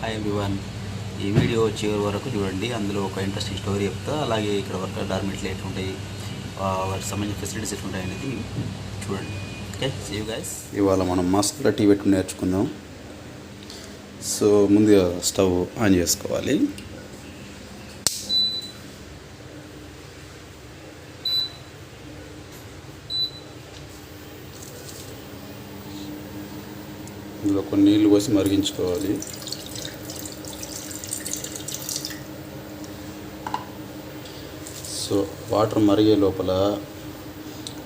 Hi everyone. ఈ video చివరి వరకు చూడండి. అందులో ఒక ఇంట్రెస్టింగ్ స్టోరీ చెప్తా. అలాగే ఇక్కడ వర్కర్ డార్మెంట్లు ఎట్లుంటాయి, వాటికి సంబంధించిన ఫెసిలిటీస్ ఎట్లుంటాయి అనేది చూడండి. Okay, see you guys. ఇవాళ మనం మసాలా టీ పెట్టుకుని నేర్చుకుందాం. సో ముందుగా స్టవ్ ఆన్ చేసుకోవాలి. ఇందులో కొన్ని నీళ్ళు పోసి మరిగించుకోవాలి. సో వాటర్ మరిగే లోపల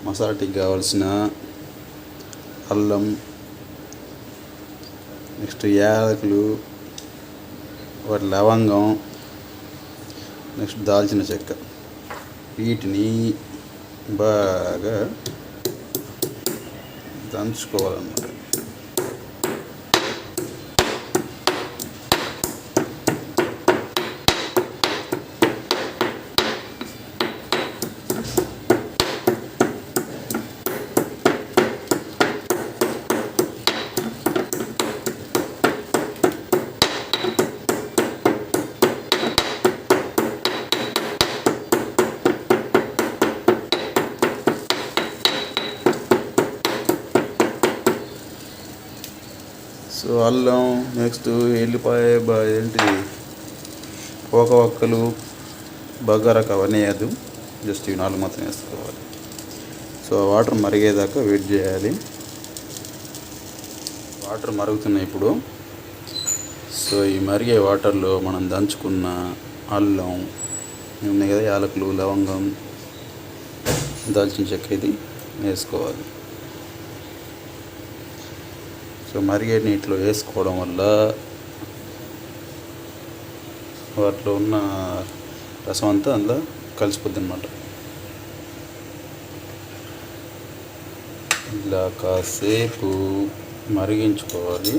మసాలా టీకి కావాల్సిన అల్లం, నెక్స్ట్ యాలకులు, వాటి లవంగం, నెక్స్ట్ దాల్చిన చెక్క, వీటిని బాగా దంచుకోవాలన్నమాట. సో అల్లం, నెక్స్ట్ ఎల్లిపాయ, ఏంటిది పోక ఒక్కలు, బగారకు అవన్నీ వేయద్దు, జస్ట్ ఇవి 4 మాత్రం వేసుకోవాలి. సో వాటర్ మరిగేదాకా వెయిట్ చేయాలి. వాటర్ మరుగుతున్నాయి ఇప్పుడు. సో ఈ మరిగే వాటర్లో మనం దంచుకున్న అల్లం ఉన్నాయి కదా, యాలకులు, లవంగం, దాల్చిన చెక్క, ఇది వేసుకోవాలి. సో మరిగే నీటిలో వేసుకోవడం వల్ల వాటిలో ఉన్న రసం అంతా అందులో కలిసిపోద్ది అన్నమాట. ఇలా కాసేపు మరిగించుకోవాలి.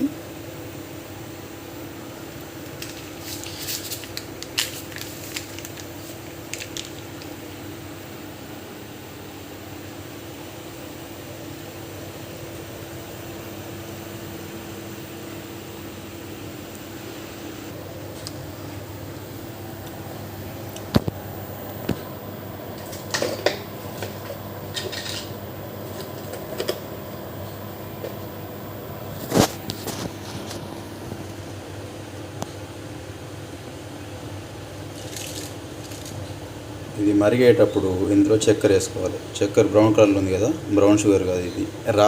ఇది మరిగేటప్పుడు ఇందులో చక్కెర వేసుకోవాలి. చక్కెర బ్రౌన్ కలర్లో ఉంది కదా, బ్రౌన్ షుగర్ కాదు, ఇది రా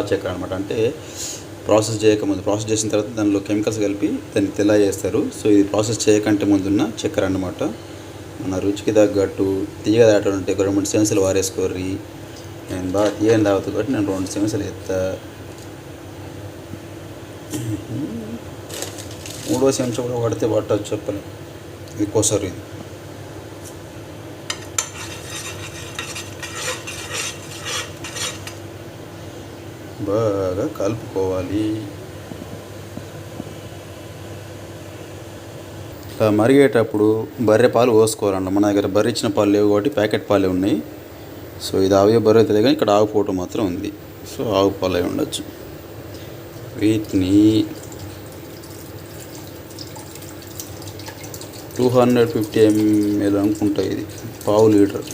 చక్కెర అనమాట. అంటే ప్రాసెస్ చేయకముందు, ప్రాసెస్ చేసిన తర్వాత దానిలో కెమికల్స్ కలిపి దాన్ని తెల్ల చేస్తారు. సో ఇది ప్రాసెస్ చేయకంటే ముందున్న చక్కెర అన్నమాట. మన రుచికి తగ్గట్టు తీగ దాటలు ఉంటే 2-3 చెంచాలు వారేసుకోర్రి. నేను బాగా తీయని తాగుతుంది కాబట్టి నేను 2 చెంచాలు ఎత్తా. 3వ చెంచా కూడా పడితే పట్టవచ్చు, చెప్పలేం. ఇది కోసరు. ఇది బాగా కలుపుకోవాలి. ఇట్లా మరిగేటప్పుడు బర్రె పాలు పోసుకోవాలన్న. మన దగ్గర బర్రె ఇచ్చిన పాలు లేవు కాబట్టి ప్యాకెట్ పాలే ఉన్నాయి. సో ఇది ఆవు బర్రె తెలియదు కానీ ఇక్కడ ఆవు ఫోటో మాత్రం ఉంది. సో ఆవు పాలే ఉండొచ్చు. వీటిని 250 ml అనుకుంటా. ఇది ½ లీటర్.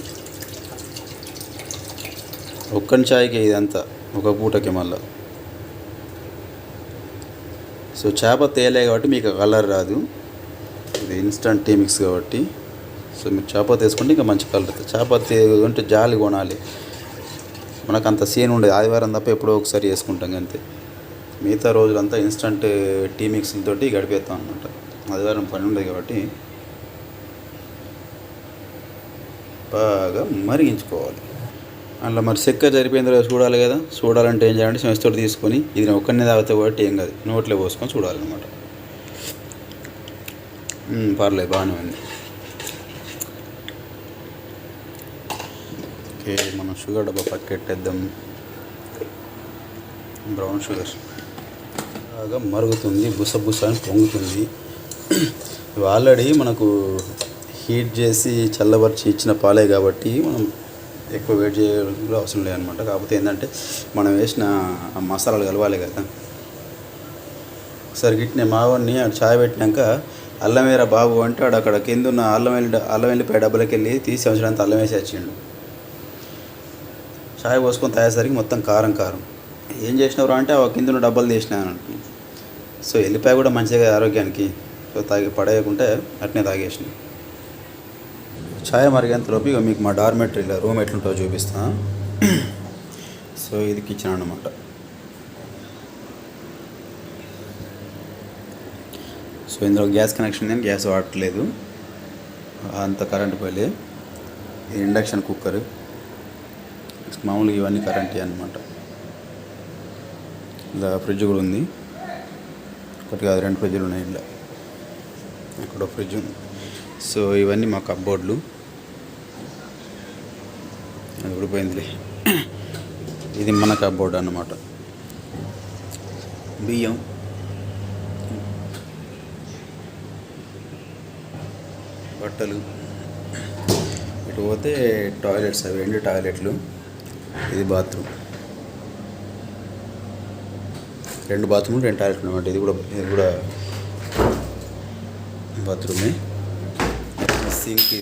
ఒక్కని చాయ్కి ఇదంతా, ఒక పూటకి మళ్ళా. సో చేప తేలే కాబట్టి మీకు కలర్ రాదు, ఇది ఇన్స్టంట్ టీ మిక్స్ కాబట్టి. సో మీరు చేప తీసుకుంటే ఇంకా మంచి కలర్ అవుతుంది. చేప అంటే జాలి కొనాలి, మనకు అంత సీన్ ఉండదు. ఆదివారం తప్ప ఎప్పుడో ఒకసారి వేసుకుంటాం అంతే. మిగతా రోజులంతా ఇన్స్టంట్ టీ మిక్స్లతోటి గడిపేస్తాం అనమాట. ఆదివారం పని ఉండదు కాబట్టి బాగా మరిగించుకోవాలి. అందులో మరి చక్కెర సరిపోయిందో చూడాలి కదా. చూడాలంటే ఏం చేయాలంటే చెంచాతో తీసుకొని, ఇది నేను ఒక్కనే తాగితే కాబట్టి ఏం కాదు, నోట్లో పోసుకొని చూడాలన్నమాట. పర్లేదు, బాగానే ఉంది. ఓకే, మనం షుగర్ డబ్బా పక్కెట్టేద్దాం. బ్రౌన్ షుగర్ బాగా మరుగుతుంది, బుస అని పొంగుతుంది. ఇవి ఆల్రెడీ మనకు హీట్ చేసి చల్లబరిచి ఇచ్చిన పాలే కాబట్టి మనం ఎక్కువ వెయిట్ చేయడం కూడా అవసరం లేదనమాట. కాకపోతే ఏంటంటే మనం వేసిన మసాలాలు కలవాలి కదా. ఒకసారి గిట్నే మావాడిని ఆడు చాయ్ పెట్టినాక అల్లం వేరా బాబు అంటే ఆడు అక్కడ కింద ఉన్న అల్లం వెల్లిపాయ డబ్బులకి వెళ్ళి తీసి సంవత్సరానికి అల్లం వేసి వచ్చిండు. చాయ్ పోసుకొని తాగేసరికి మొత్తం కారం కారం. ఏం చేసినవరా అంటే ఆ కింద ఉన్న డబ్బాలు తీసినాను. సో ఎల్లిపాయ కూడా మంచిగా ఆరోగ్యానికి. సో తాగి పడేయకుంటే అట్నే తాగేసిన. ఛాయ్ మరిగేంతలోపు ఇక మీకు మా డార్మెటరీలో రూమ్ ఎట్లుంటుందో చూపిస్తా. సో ఇది కిచెన్ అన్నమాట. సో ఇందులో గ్యాస్ కనెక్షన్ నేను గ్యాస్ వాడట్లేదు, అంత కరెంట్ పోలే. ఇది ఇండక్షన్ కుక్కర్, మామూలుగా ఇవన్నీ కరెంట్ అన్నమాట. ఇలా ఫ్రిడ్జ్ కూడా ఉంది, ఒకటి కాదు 2 ఫ్రిడ్జ్లు ఉన్నాయి ఇలా. అక్కడ ఫ్రిడ్జ్ ఉంది. సో ఇవన్నీ మా కప్బోర్డ్లు. అది ఊడిపోయిందిలే. ఇది మన కప్బోర్డ్ అన్నమాట. బియ్యం, బట్టలు. ఇటు పోతే టాయిలెట్స్, అవి 2 టాయిలెట్లు. ఇది బాత్రూమ్, 2 బాత్రూమ్లు 2 టాయిలెట్లు అనమాట. ఇది కూడా బాత్రూమే. సింక్,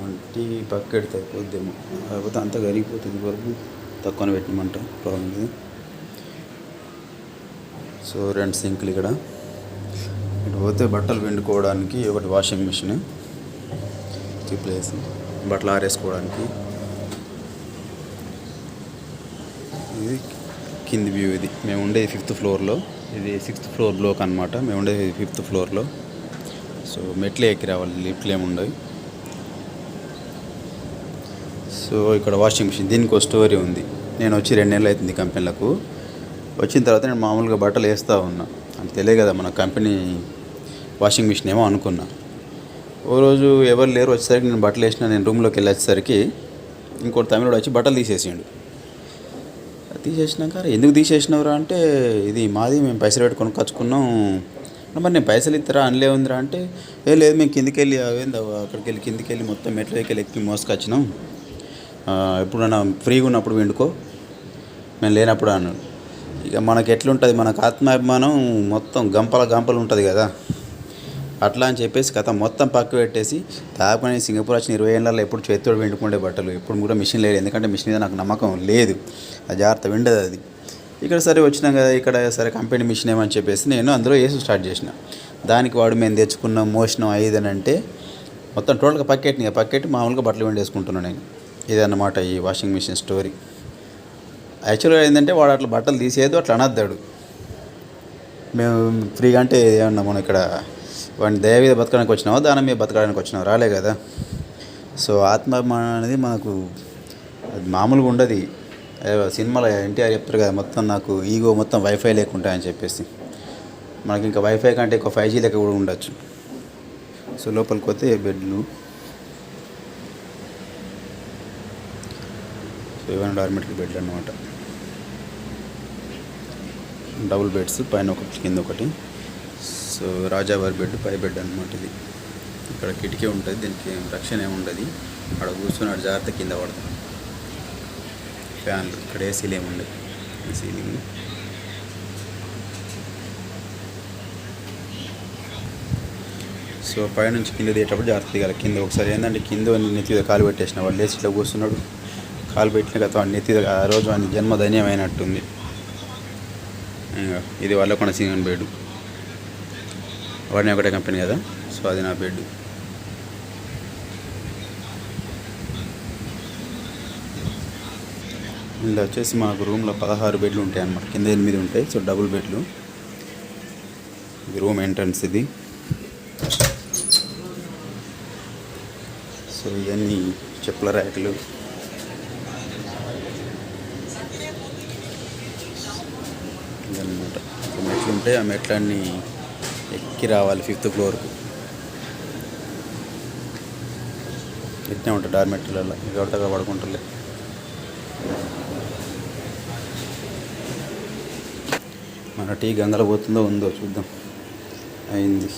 వంటి బకెట్ అయిపోద్దేమో, కాకపోతే అంతా కరిగిపోతుంది. వరకు తక్కువ పెట్టినమంట, ప్రాబ్లం లేదు. సో 2 సింకులు ఇక్కడ. ఇటు పోతే బట్టలు పిండుకోవడానికి ఒకటి వాషింగ్ మిషన్, ప్లేస్ బట్టలు ఆరేసుకోవడానికి. ఇది కింది వ్యూ. ఇది మేము ఉండేది 5th ఫ్లోర్లో, ఇది 6th ఫ్లోర్ బ్లాక్ అనమాట. మేము ఉండేది 5th ఫ్లోర్లో. సో మెట్లే ఎక్కి రావాలి, లిఫ్ట్లు ఏమి ఉండవు. సో ఇక్కడ వాషింగ్ మిషన్, దీనికి ఒక స్టోరీ ఉంది. నేను వచ్చి 2 నెలలు అవుతుంది కంపెనీలకు. వచ్చిన తర్వాత నేను మామూలుగా బట్టలు వేస్తూ ఉన్నా, అంటే తెలియదు కదా మన కంపెనీ వాషింగ్ మిషన్ ఏమో అనుకున్నా. ఓ రోజు ఎవరు లేరు, వచ్చేసరికి నేను బట్టలు వేసిన. నేను రూమ్లోకి వెళ్ళేసరికి ఇంకోటి తమిళోడు వచ్చి బట్టలు తీసేసిండు. తీసేసినాక ఎందుకు తీసేసినవరా అంటే, ఇది మాది, మేము పైసలు పెట్టి కొనుక్కొచ్చుకున్నాం. మరి నేను పైసలు ఇస్తారా అనలే ఉందిరా అంటే, లేదు మేము కిందికి వెళ్ళి అక్కడికి వెళ్ళి కిందికి వెళ్ళి మొత్తం మెట్లకి వెళ్ళి ఎక్కి మోసుకొచ్చినాం. ఎప్పుడన్నా ఫ్రీగా ఉన్నప్పుడు వండుకో, మేము లేనప్పుడు అన్నాడు. ఇక మనకు ఎట్లుంటుంది, మనకు ఆత్మాభిమానం మొత్తం గంపలు ఉంటుంది కదా, అట్లా అని చెప్పేసి కథ మొత్తం పక్క పెట్టేసి తాపని సింగపూర్ వచ్చిన 20 ఏళ్ళలో ఎప్పుడు చేతితోడు వెండుకుండే బట్టలు. ఎప్పుడు కూడా మిషన్ లేదు, ఎందుకంటే మిషన్ మీద నాకు నమ్మకం లేదు. అది జాగ్రత్త విండదు అది. ఇక్కడ సరే వచ్చినాం కదా, ఇక్కడ సరే కంపెనీ మిషన్ ఏమని చెప్పేసి నేను అందులో వేసి స్టార్ట్ చేసిన. దానికి వాడు మేము తెచ్చుకున్నాం మోషనం 5 అని అంటే మొత్తం టోటల్గా పక్కెట్టి మామూలుగా బట్టలు వెండేసుకుంటున్నాను నేను. ఇదన్నమాట ఈ వాషింగ్ మిషన్ స్టోరీ. యాక్చువల్గా ఏంటంటే వాడు అట్లా బట్టలు తీసేది అట్లా అనద్దాడు. మేము ఫ్రీగా అంటే ఏమన్నా మనం ఇక్కడ వాడిని దయ మీద బతకడానికి వచ్చినావా, దాని మీద బతకడానికి వచ్చినావా, రాలే కదా. సో ఆత్మాభిమానం అనేది మనకు అది మామూలుగా ఉండదు. సినిమాలో ఎన్టీఆర్ చెప్తారు కదా, మొత్తం నాకు ఈగో మొత్తం వైఫై లేకుండా అని చెప్పేసి. మనకి ఇంకా వైఫై కంటే ఎక్కువ 5G లెక్క కూడా ఉండొచ్చు. సో లోపలికి పోతే బెడ్లు. సో ఇవన్నీ డార్మెటరీ బెడ్లు అన్నమాట. డబుల్ బెడ్స్, పైన ఒకటి కింద ఒకటి. సో రాజావారి బెడ్, పై బెడ్ అనమాట. ఇది ఇక్కడ కిటికీ ఉంటుంది, దీనికి రక్షణ ఏమి ఉండదు. అక్కడ కూర్చున్నాడు జాగ్రత్త కింద పడతాం. ఫ్యాన్లు, ఇక్కడ ఏసీలు ఏమి ఉండదు, సీలింగ్. సో పైనుంచి కింద దిగేటప్పుడు జాగ్రత్త దిగాలి. కింద ఒకసారి ఏంటంటే కింద నెత్తి మీద కాలు పెట్టేసిన వాడు లేచి ఇట్లా కూర్చున్నాడు. కాలు పెట్టిన కదా వాడి నెత్తి ఆ రోజు వాడి జన్మ ధన్యమైనట్టుంది. ఇది వాళ్ళకొండ సింగన్ బెడ్, వాడిని ఒకటే కంపెనీ కదా. సో అది నా బెడ్. ఇలా వచ్చేసి మాకు రూమ్లో 16 బెడ్లు ఉంటాయి అన్నమాట. కింద 8 ఉంటాయి. సో డబుల్ బెడ్లు. ఇది రూమ్ ఎంట్రన్స్ ఇది. సో ఇవన్నీ చెప్పుల ర్యాకులు. ఇదన్నమాట. మెట్లు ఉంటాయి, ఆ మెట్లన్నీ ఎక్కి రావాలి 5th ఫ్లోర్కు. ఎట్నే ఉంటాయి డార్మెటరీలలో, ఎవరితో పడుకుంటలే. మన టీ గంగలో పోతుందో ఉందో చూద్దాం. అయింది.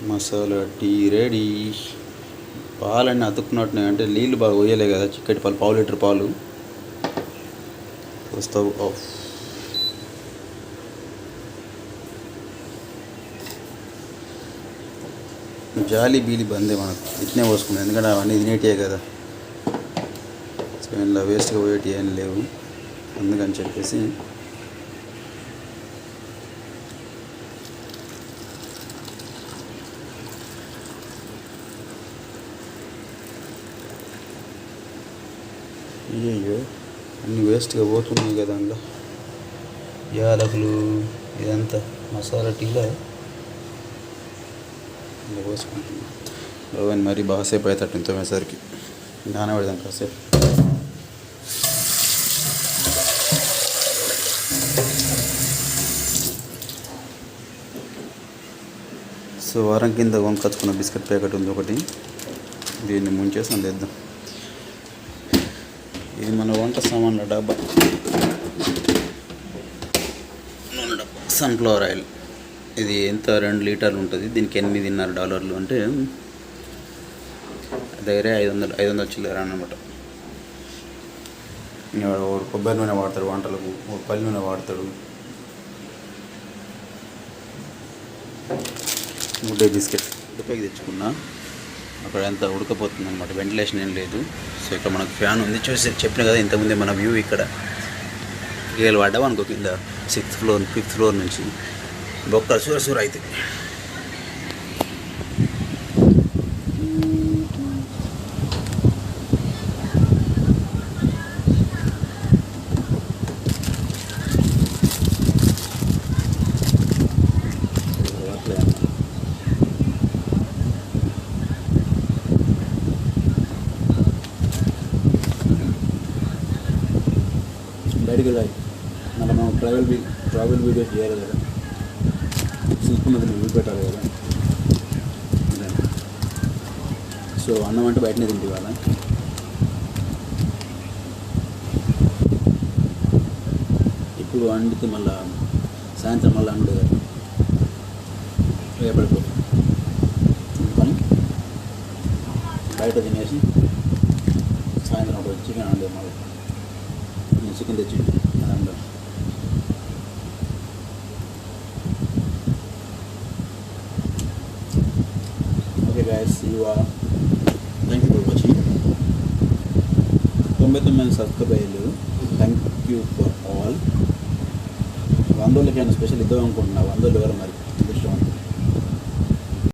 Masala tea ready. పాలన్నీ అతుక్కున్నట్టున్నాయి, అంటే నీళ్ళు బాగా పోయలే కదా, చిక్కటి పాలు, పావు లీటర్ పాలు వస్తావు ఆఫ్. జాలి బీలి బందే మనకు, ఇట్నే పోసుకున్నాం ఎందుకంటే అవన్నీ తినేటివే కదా, సో ఇలా వేస్ట్గా పోయేటి ఏం లేవు, అందుకని చెప్పేసి అయ్యో అన్నీ వేస్ట్గా పోతున్నాయి కదా అందులో. యాలకులు ఇదంతా మసాలా టీలో ఇలా పోసుకుంటున్నాం. ఓవెన్ మరి బాగాసేపు అవుతాడు తొమ్మేసరికి, నానబెడదాం కాసేపు. సో వారం కింద కొనుకొచ్చుకున్న బిస్కెట్ ప్యాకెట్ ఉంది ఒకటి, దీన్ని ముంచేసి అందేద్దాం. ఇది మన వంట సామాన్ల డబ్బా, నూనె డబ్బా, సన్ఫ్లవర్ ఆయిల్. ఇది ఎంత 2 లీటర్లు ఉంటుంది, దీనికి $8.5 అంటే దగ్గర 500 చిల్లర అన్నమాట. కొబ్బరి నూనె వాడతాడు వంటలకు, పల్లి నూనె వాడతాడు. గుడ్డే బిస్కెట్ ఉడిపైకి తెచ్చుకున్నా, అక్కడ ఎంత ఉడకపోతుంది అనమాట, వెంటిలేషన్ ఏం లేదు. సో ఇక్కడ మనకు ఫ్యాన్ ఉంది, చూసి చెప్పిన కదా ఇంతకుముందే మన వ్యూ. ఇక్కడ గేలు పడ్డాం అనుకో కింద 6th ఫ్లోర్ 5th ఫ్లోర్ నుంచి బొక్కలు సూర అవుతాయి. బయటికి వెళ్ళాలి మళ్ళీ మనం ట్రావెల్ వీడియోస్ చేయాలి కదా, చూసుకున్నది నేను పెట్టాలి కదా. సో అన్నం అంటే బయటనే తింటే వాళ్ళ. ఇప్పుడు వండితే మళ్ళీ సాయంత్రం మళ్ళీ అండు కదా, రేపడిపోతుంది. కానీ బయట తినేసి సాయంత్రం ఒక చికెన్ వండే, మళ్ళీ నేను చికెన్ తెచ్చి అదంతా. Okay guys, thank you for watching. 99 subscribe అయ్యలేదు, థ్యాంక్ యూ ఫర్ ఆల్. 100 ఏమైనా స్పెషల్ ఇద్దాం అనుకుంటున్నా, 100 ఎవరు మరి.